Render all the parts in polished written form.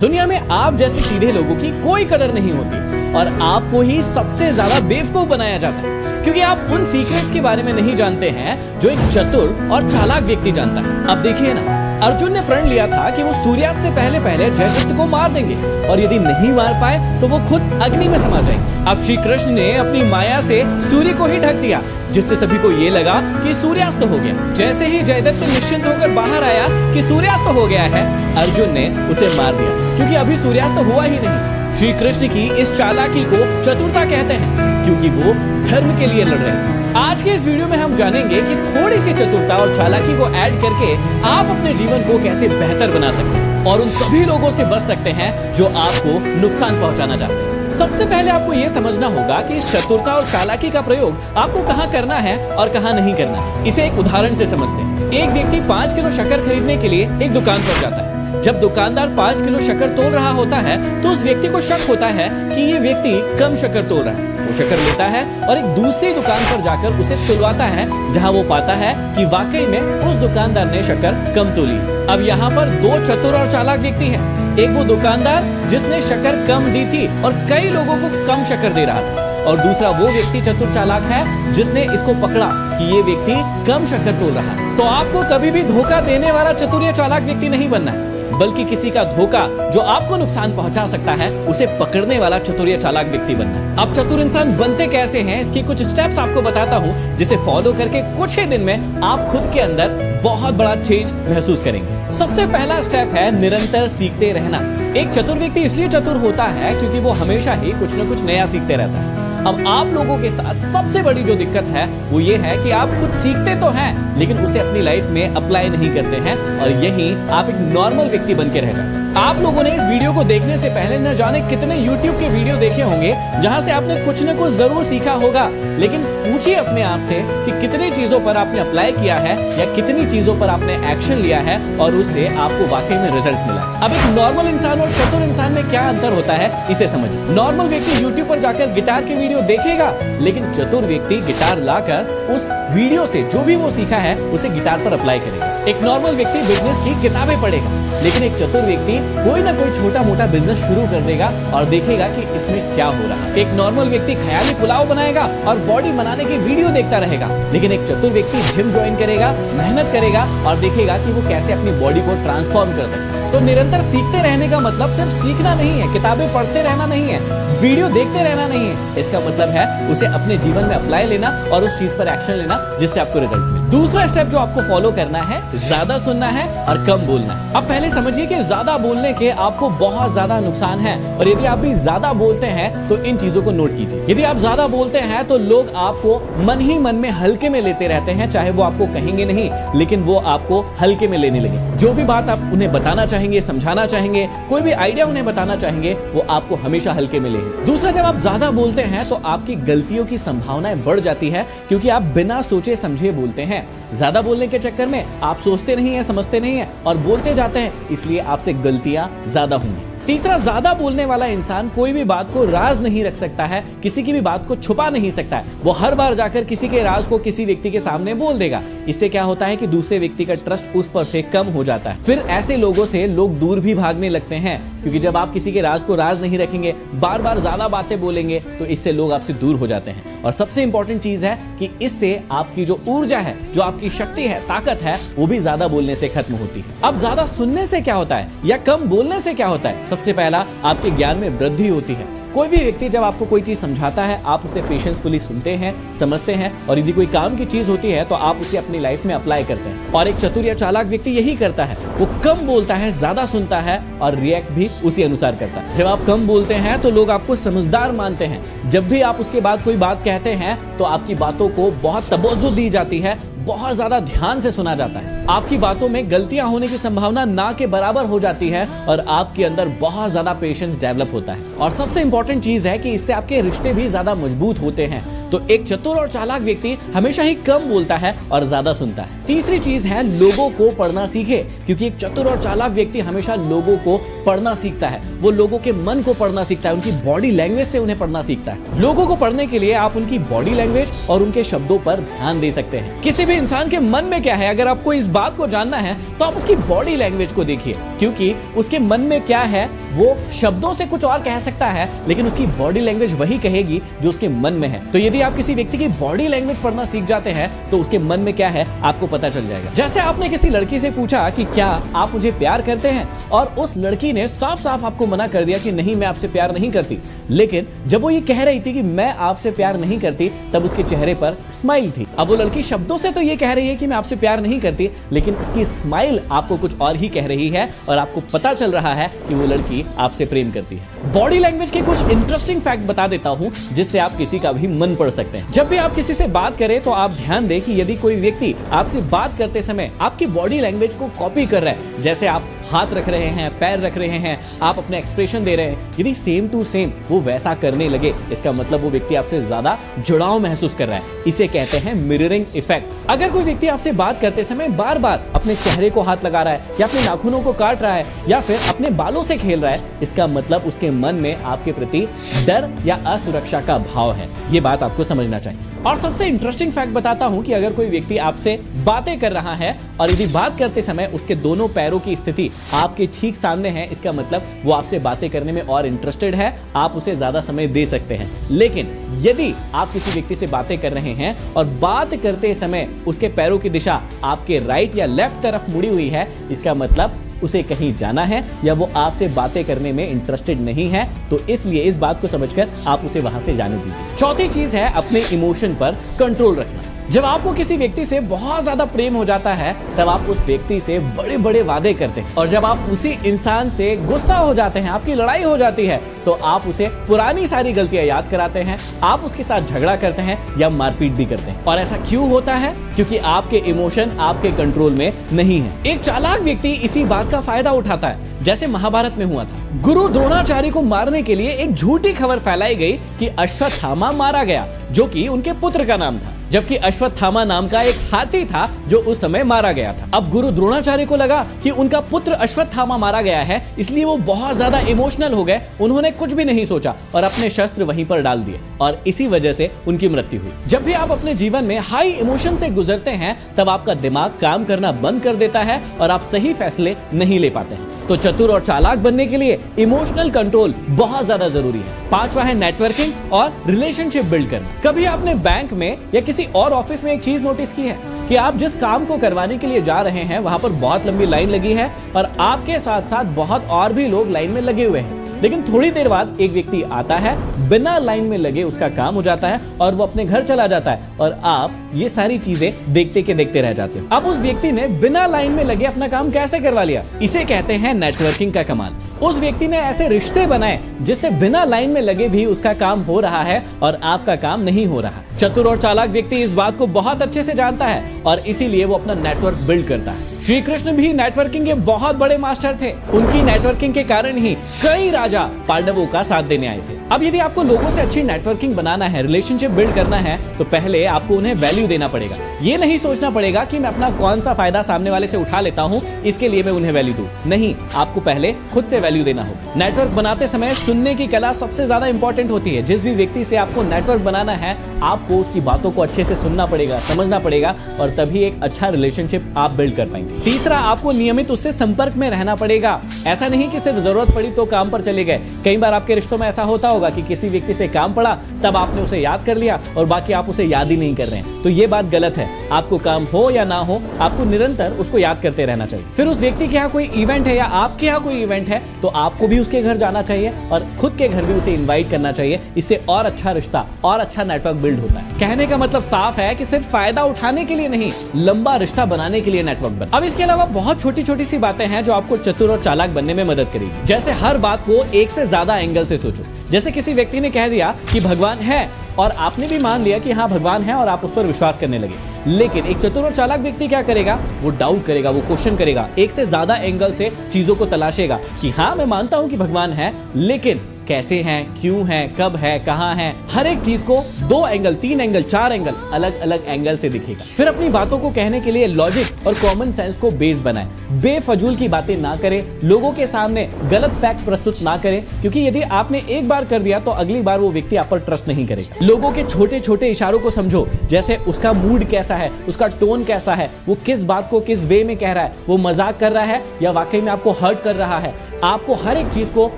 दुनिया में आप जैसे सीधे लोगों की कोई कदर नहीं होती और आपको ही सबसे ज्यादा बेवकूफ बनाया जाता है, क्योंकि आप उन सीक्रेट्स के बारे में नहीं जानते हैं जो एक चतुर और चालाक व्यक्ति जानता है। अब देखिए ना, अर्जुन ने प्रण लिया था कि वो सूर्यास्त से पहले पहले जयद्रथ को मार देंगे और यदि नहीं मार पाए तो वो खुद अग्नि में समा जाएंगे। अब श्री कृष्ण ने अपनी माया से सूर्य को ही ढक दिया, जिससे सभी को ये लगा कि सूर्यास्त हो गया। जैसे ही जयदत्त निश्चिंत होकर बाहर आया कि सूर्यास्त हो गया है, अर्जुन ने उसे मार दिया, क्योंकि अभी सूर्यास्त हुआ ही नहीं। श्री कृष्ण की इस चालाकी को चतुरता कहते हैं, क्योंकि वो धर्म के लिए लड़ रहे थे। आज के इस वीडियो में हम जानेंगे कि थोड़ी सी चतुरता और चालाकी को ऐड करके आप अपने जीवन को कैसे बेहतर बना सकते हैं और उन सभी लोगों से बच सकते हैं जो आपको नुकसान पहुंचाना चाहते हैं। सबसे पहले आपको यह समझना होगा कि इस चतुरता और चालाकी का प्रयोग आपको कहां करना है और कहां नहीं करना है। इसे एक उदाहरण से समझते हैं। एक व्यक्ति 5 किलो शक्कर खरीदने के लिए एक दुकान पर जाता है। जब दुकानदार 5 किलो शक्कर तोल रहा होता है तो उस व्यक्ति को शक होता है कि ये व्यक्ति कम शक्कर तोल रहा है। वो शक्कर लेता है और एक दूसरी दुकान पर जाकर उसे तुलवाता है, जहां वो पाता है कि वाकई में उस दुकानदार ने शक्कर कम तोली। अब यहाँ पर दो चतुर और चालाक व्यक्ति हैं। एक वो दुकानदार जिसने शक्कर कम दी थी और कई लोगों को कम शक्कर दे रहा था, और दूसरा वो व्यक्ति चतुर चालाक है जिसने इसको पकड़ा कि ये व्यक्ति कम शक्कर तोल रहा है। तो आपको कभी भी धोखा देने वाला चतुर या चालाक व्यक्ति नहीं बनना है, बल्कि किसी का धोखा जो आपको नुकसान पहुंचा सकता है उसे पकड़ने वाला चतुर या चालाक व्यक्ति बनना है। अब चतुर इंसान बनते कैसे हैं, इसके कुछ स्टेप्स आपको बताता हूं, जिसे फॉलो करके कुछ ही दिन में आप खुद के अंदर बहुत बड़ा चेंज महसूस करेंगे। सबसे पहला स्टेप है निरंतर सीखते रहना। एक चतुर व्यक्ति इसलिए चतुर होता है क्योंकि वो हमेशा ही कुछ न कुछ नया सीखते रहता है। अब आप लोगों के साथ सबसे बड़ी जो दिक्कत है वो ये है कि आप कुछ सीखते तो हैं लेकिन उसे अपनी लाइफ में अप्लाई नहीं करते हैं, और यही आप एक नॉर्मल व्यक्ति बन के रह जाते हैं। आप लोगों ने इस वीडियो को देखने से पहले न जाने कितने YouTube के वीडियो देखे होंगे जहां से आपने कुछ न कुछ जरूर सीखा होगा, लेकिन पूछिए अपने आप से कि कितनी चीजों पर आपने अप्लाई किया है या कितनी चीजों पर आपने एक्शन लिया है और उससे आपको वाकई में रिजल्ट मिला है। अब एक नॉर्मल इंसान और चतुर इंसान में क्या अंतर होता है इसे समझिए। नॉर्मल व्यक्ति YouTube पर जाकर गिटार के वीडियो देखेगा, लेकिन चतुर व्यक्ति गिटार लाकर उस वीडियो से जो भी वो सीखा है उसे गिटार पर अप्लाई करेगा। एक नॉर्मल व्यक्ति बिजनेस की किताबें पढ़ेगा, लेकिन एक चतुर व्यक्ति कोई ना कोई छोटा मोटा बिजनेस शुरू कर देगा और देखेगा कि इसमें क्या हो रहा है। एक नॉर्मल व्यक्ति ख्याली पुलाव बनाएगा और बॉडी बनाने की वीडियो देखता रहेगा, लेकिन एक चतुर व्यक्ति जिम ज्वाइन करेगा, मेहनत करेगा और देखेगा कि वो कैसे अपनी बॉडी को ट्रांसफॉर्म कर सकता है। तो निरंतर सीखते रहने का मतलब सिर्फ सीखना नहीं है, किताबें पढ़ते रहना नहीं है, वीडियो देखते रहना नहीं है। इसका मतलब है उसे अपने जीवन में अप्लाई लेना और उस चीज पर एक्शन लेना जिससे आपको रिजल्ट मिले। दूसरा स्टेप जो आपको फॉलो करना है, ज्यादा सुनना है और कम बोलना है। अब पहले समझिए कि ज्यादा बोलने के आपको बहुत ज्यादा नुकसान है, और यदि आप भी ज्यादा बोलते हैं तो इन चीजों को नोट कीजिए। यदि आप ज्यादा बोलते हैं तो लोग आपको मन ही मन में हल्के में लेते रहते हैं, चाहे वो आपको कहेंगे नहीं लेकिन वो आपको हल्के में लेने लगे। जो भी बात आप उन्हें बताना चाहेंगे, समझाना चाहेंगे, कोई भी आइडिया उन्हें बताना चाहेंगे, वो आपको हमेशा हल्के में लेंगे। दूसरा, जब आप ज्यादा बोलते हैं तो आपकी गलतियों की संभावनाएं बढ़ जाती है, क्योंकि आप बिना सोचे समझे बोलते हैं। ज्यादा बोलने के चक्कर में आप सोचते नहीं है, समझते नहीं है और बोलते जाते हैं, इसलिए आपसे गलतियां ज्यादा होंगी। तीसरा, ज्यादा बोलने वाला इंसान कोई भी बात को राज नहीं रख सकता है, किसी की भी बात को छुपा नहीं सकता है। वो हर बार जाकर किसी के राज को किसी व्यक्ति के सामने बोल देगा। इससे क्या होता है कि दूसरे व्यक्ति का ट्रस्ट उस पर से कम हो जाता है। फिर ऐसे लोगों से लोग दूर भी भागने लगते हैं, क्योंकि जब आप किसी के राज को राज नहीं रखेंगे, बार बार ज्यादा बातें बोलेंगे, तो इससे लोग आपसे दूर हो जाते हैं। और सबसे इंपॉर्टेंट चीज है कि इससे आपकी जो ऊर्जा है, जो आपकी शक्ति है, ताकत है, वो भी ज्यादा बोलने से खत्म होती है। अब ज्यादा सुनने से क्या होता है या कम बोलने से क्या होता है? सबसे पहला, आपके ज्ञान में वृद्धि होती है। कोई भी व्यक्ति जब आपको कोई चीज समझाता है, आप उसे पेशेंसफुली सुनते हैं, समझते हैं, और यदि कोई काम की चीज होती है तो आप उसे अपनी लाइफ में अप्लाई करते हैं। और एक चतुर या चालाक व्यक्ति यही करता है, वो कम बोलता है, ज्यादा सुनता है और रिएक्ट भी उसी अनुसार करता है। जब आप कम बोलते हैं तो लोग आपको समझदार मानते हैं। जब भी आप उसके बाद कोई बात कहते हैं तो आपकी बातों को बहुत तवज्जो दी जाती है, बहुत ज्यादा ध्यान से सुना जाता है। आपकी बातों में गलतियां होने की संभावना ना के बराबर हो जाती है और आपके अंदर बहुत ज्यादा पेशेंस डेवलप होता है। और सबसे इंपॉर्टेंट चीज है कि इससे आपके रिश्ते भी ज्यादा मजबूत होते हैं। तो एक चतुर और चालाक व्यक्ति हमेशा ही कम बोलता है और ज्यादा सुनता है। तीसरी चीज है लोगों को पढ़ना सीखे, क्योंकि एक चतुर और चालाक व्यक्ति हमेशा लोगों को पढ़ना सीखता है। वो लोगों के मन को पढ़ना सीखता है, उनकी बॉडी लैंग्वेज से उन्हें पढ़ना सीखता है। लोगों को पढ़ने के लिए आप उनकी बॉडी लैंग्वेज और उनके शब्दों पर ध्यान दे सकते हैं। किसी भी इंसान के मन में क्या है, अगर आपको इस बात को जानना है तो आप उसकी बॉडी लैंग्वेज को देखिए, क्योंकि उसके मन में क्या है वो शब्दों से कुछ और कह सकता है, लेकिन उसकी बॉडी लैंग्वेज वही कहेगी जो उसके मन में है। तो यदि आप किसी व्यक्ति की बॉडी लैंग्वेज पढ़ना सीख जाते हैं तो उसके मन में क्या है आपको पता चल जाएगा। जैसे आपने किसी लड़की से पूछा कि क्या आप मुझे प्यार करते हैं, और उस लड़की ने साफ साफ आपको मना कर दिया कि नहीं, मैं आपसे प्यार नहीं करती, लेकिन जब वो ये कह रही थी कि मैं आपसे प्यार नहीं करती, तब उसके चेहरे पर स्माइल थी। अब वो लड़की शब्दों से तो ये कह रही है कि मैं आपसे प्यार नहीं करती, लेकिन उसकी स्माइल आपको कुछ और ही कह रही है, और आपको पता चल रहा है कि वो लड़की आपसे प्रेम करती है। बॉडी लैंग्वेज के कुछ इंटरेस्टिंग फैक्ट बता देता हूं, जिससे आप किसी का भी मन पढ़ सकते हैं। जब भी आप किसी से बात करें तो आप ध्यान दें कि यदि कोई व्यक्ति आपसे बात करते समय आपकी बॉडी लैंग्वेज को कॉपी कर रहा है, जैसे आप हाथ रख रहे हैं, पैर रख रहे हैं, आप अपने एक्सप्रेशन दे रहे हैं, यदि सेम टू सेम वो वैसा करने लगे, इसका मतलब वो व्यक्ति आपसे ज्यादा जुड़ाव महसूस कर रहा है। इसे कहते हैं मिररिंग इफेक्ट। अगर कोई व्यक्ति आपसे बात करते समय बार बार अपने चेहरे को हाथ लगा रहा है, या अपने नाखूनों को काट रहा है, या फिर अपने बालों से खेल रहा है, इसका मतलब उसके मन में आपके प्रति डर या असुरक्षा का भाव है। ये बात आपको समझना चाहिए। और सबसे इंटरेस्टिंग फैक्ट बताता हूं कि अगर कोई व्यक्ति आपसे बातें कर रहा है और यदि बात करते समय उसके दोनों पैरों की स्थिति आपके ठीक सामने है, इसका मतलब वो आपसे बातें करने में और इंटरेस्टेड है, आप उसे ज्यादा समय दे सकते हैं। लेकिन यदि आप किसी व्यक्ति से बातें कर रहे हैं और बात करते समय उसके पैरों की दिशा आपके राइट या लेफ्ट तरफ मुड़ी हुई है, इसका मतलब उसे कहीं जाना है या वो आपसे बातें करने में इंटरेस्टेड नहीं है। तो इसलिए इस बात को समझकर आप उसे वहां से जाने दीजिए। चौथी चीज है अपने इमोशन पर कंट्रोल रखना। जब आपको किसी व्यक्ति से बहुत ज्यादा प्रेम हो जाता है, तब आप उस व्यक्ति से बड़े बड़े वादे करते हैं, और जब आप उसी इंसान से गुस्सा हो जाते हैं, आपकी लड़ाई हो जाती है, तो आप उसे पुरानी सारी गलतियां याद कराते हैं, आप उसके साथ झगड़ा करते हैं या मारपीट भी करते हैं। और ऐसा क्यों होता है? क्योंकि आपके इमोशन आपके कंट्रोल में नहीं है। एक चालाक व्यक्ति इसी बात का फायदा उठाता है, जैसे महाभारत में हुआ था। गुरु द्रोणाचार्य को मारने के लिए एक झूठी खबर फैलाई गई कि अश्वत्थामा मारा गया, जो कि उनके पुत्र का नाम था, जबकि अश्वत्थामा नाम का एक हाथी था जो उस समय मारा गया था। अब गुरु द्रोणाचार्य को लगा कि उनका पुत्र अश्वत्थामा मारा गया है, इसलिए वो बहुत ज्यादा इमोशनल हो गए। उन्होंने कुछ भी नहीं सोचा और अपने शस्त्र वहीं पर डाल दिए, और इसी वजह से उनकी मृत्यु हुई। जब भी आप अपने जीवन में हाई इमोशन से गुजरते हैं, तब आपका दिमाग काम करना बंद कर देता है और आप सही फैसले नहीं ले पाते हैं। तो चतुर और चालाक बनने के लिए इमोशनल कंट्रोल बहुत ज्यादा जरूरी है। पांचवा है नेटवर्किंग और रिलेशनशिप बिल्ड करना। कभी आपने बैंक में या किसी और ऑफिस में एक चीज नोटिस की है कि आप जिस काम को करवाने के लिए जा रहे हैं, वहां पर बहुत लंबी लाइन लगी है और आपके साथ साथ बहुत और भी लोग लाइन में लगे हुए हैं, लेकिन थोड़ी देर बाद एक व्यक्ति आता है, बिना लाइन में लगे उसका काम हो जाता है और वो अपने घर चला जाता है, और आप ये सारी चीजें देखते के देखते रह जाते हो। अब उस व्यक्ति ने बिना लाइन में लगे अपना काम कैसे करवा लिया? इसे कहते हैं नेटवर्किंग का कमाल। उस व्यक्ति ने ऐसे रिश्ते बनाए जिससे बिना लाइन में लगे भी उसका काम हो रहा है और आपका काम नहीं हो रहा। चतुर और चालाक व्यक्ति इस बात को बहुत अच्छे से जानता है और इसीलिए वो अपना नेटवर्क बिल्ड करता है। श्री कृष्ण भी नेटवर्किंग के बहुत बड़े मास्टर थे। उनकी नेटवर्किंग के कारण ही कई राजा पांडवों का साथ देने आए थे। अब यदि आपको लोगों से अच्छी नेटवर्किंग बनाना है, रिलेशनशिप बिल्ड करना है, तो पहले आपको उन्हें वैल्यू देना पड़ेगा। ये नहीं सोचना पड़ेगा कि मैं अपना कौन सा फायदा सामने वाले से उठा लेता हूँ, इसके लिए मैं उन्हें वैल्यू दूं। नहीं, आपको पहले खुद से वैल्यू देना होगा। नेटवर्क बनाते समय सुनने की कला सबसे ज्यादा इंपॉर्टेंट होती है। जिस भी व्यक्ति से आपको नेटवर्क बनाना है, आपको उसकी बातों को अच्छे से सुनना पड़ेगा, समझना पड़ेगा, और तभी एक अच्छा रिलेशनशिप आप बिल्ड कर पाएंगे। तीसरा, आपको नियमित उससे संपर्क में रहना पड़ेगा। ऐसा नहीं कि सिर्फ जरूरत पड़ी तो काम पर चले गए। कई बार आपके रिश्तों में ऐसा होता होगा कि किसी व्यक्ति से काम पड़ा, तब आपने उसे याद कर लिया और बाकी आप उसे याद ही नहीं कर रहे हैं। तो ये बात गलत है। आपको काम हो या ना हो, आपको निरंतर उसको याद करते रहना चाहिए। फिर उस व्यक्ति के यहाँ कोई इवेंट है या आपके यहाँ कोई इवेंट है, तो आपको भी उसके घर जाना चाहिए और खुद के घर भी उसे इन्वाइट करना चाहिए। इससे और अच्छा रिश्ता और अच्छा नेटवर्क बिल्ड होता है। कहने का मतलब साफ है कि सिर्फ फायदा उठाने के लिए नहीं, लंबा रिश्ता बनाने के लिए नेटवर्क बना। अब इसके अलावा बहुत छोटी छोटी सी बातें हैं जो आपको चतुर और चालाक बनने में मदद करेगी। जैसे हर बात को एक से ज्यादा एंगल से सोचो। जैसे किसी व्यक्ति ने कह दिया कि भगवान है और आपने भी मान लिया कि हाँ भगवान है और आप उस पर विश्वास करने लगे, लेकिन एक चतुर और चालाक व्यक्ति क्या करेगा? वो डाउट करेगा, वो क्वेश्चन करेगा, एक से ज्यादा एंगल से चीजों को तलाशेगा कि हाँ मैं मानता हूं कि भगवान है, लेकिन कैसे हैं, क्यों हैं, कब है, कहां है। हर एक चीज को 2 एंगल, 3 एंगल, 4 एंगल, अलग अलग एंगल से दिखेगा। फिर अपनी बातों को कहने के लिए लॉजिक और कॉमन सेंस को बेस बनाएं। बेफजूल की बातें ना करें, लोगों के सामने गलत फैक्ट प्रस्तुत ना करें, क्योंकि यदि आपने एक बार कर दिया तो अगली बार वो व्यक्ति आप पर ट्रस्ट नहीं करेगा। लोगों के छोटे छोटे इशारों को समझो, जैसे उसका मूड कैसा है, उसका टोन कैसा है, वो किस बात को किस वे में कह रहा है, वो मजाक कर रहा है या वाकई में आपको हर्ट कर रहा है। आपको हर एक चीज को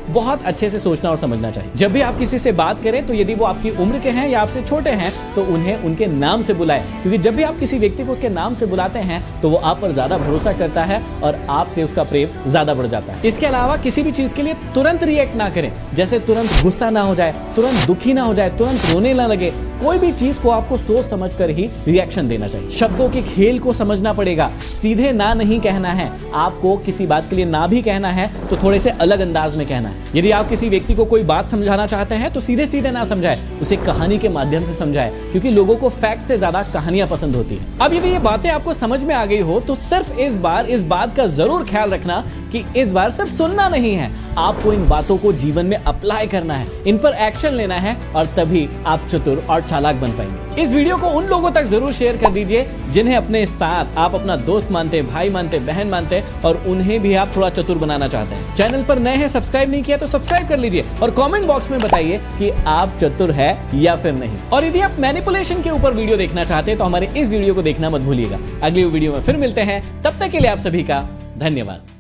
बहुत अच्छे से सोचना और समझना चाहिए। जब भी आप किसी से बात करें तो यदि वो आपकी उम्र के हैं या आपसे छोटे हैं तो उन्हें उनके नाम से बुलाएं, क्योंकि जब भी आप किसी व्यक्ति को उसके नाम से बुलाते हैं तो वो आप पर ज्यादा भरोसा करता है और आपसे उसका प्रेम ज्यादा बढ़ जाता है। इसके अलावा किसी भी चीज के लिए तुरंत रिएक्ट ना करें, जैसे तुरंत गुस्सा ना हो जाए, तुरंत दुखी ना हो जाए, तुरंत रोने ना लगे। कोई भी चीज को आपको सोच समझकर ही रिएक्शन देना चाहिए। शब्दों के खेल को समझना पड़ेगा, सीधे ना नहीं कहना है। आपको किसी बात के लिए ना भी कहना है तो थोड़े से अलग अंदाज में कहना है। यदि आप किसी व्यक्ति को कोई बात समझाना चाहते हैं तो सीधे सीधे ना समझाएं, उसे कहानी के माध्यम से समझाएं, क्योंकि लोगों को फैक्ट से ज्यादा कहानियां पसंद होती हैं। अब यदि ये बातें आपको समझ में आ गई हो तो सिर्फ इस बार इस बात का जरूर ख्याल रखना कि इस बार सिर्फ सुनना नहीं है, आपको इन बातों को जीवन में अप्लाई करना है, इन पर एक्शन लेना है, और तभी आप चतुर और चालाक बन पाएंगे। इस वीडियो को उन लोगों तक जरूर शेयर कर दीजिए जिन्हें अपने साथ आप अपना दोस्त मानते, भाई मानते, बहन मानते, और उन्हें भी आप थोड़ा चतुर बनाना चाहते हैं। चैनल पर नए हैं, सब्सक्राइब नहीं किया तो सब्सक्राइब कर लीजिए और कमेंट बॉक्स में बताइए कि आप चतुर है या फिर नहीं। और यदि आप मैनिपुलेशन के ऊपर वीडियो देखना चाहते हैं तो हमारे इस वीडियो को देखना मत भूलिएगा। अगली वीडियो में फिर मिलते हैं, तब तक के लिए आप सभी का धन्यवाद।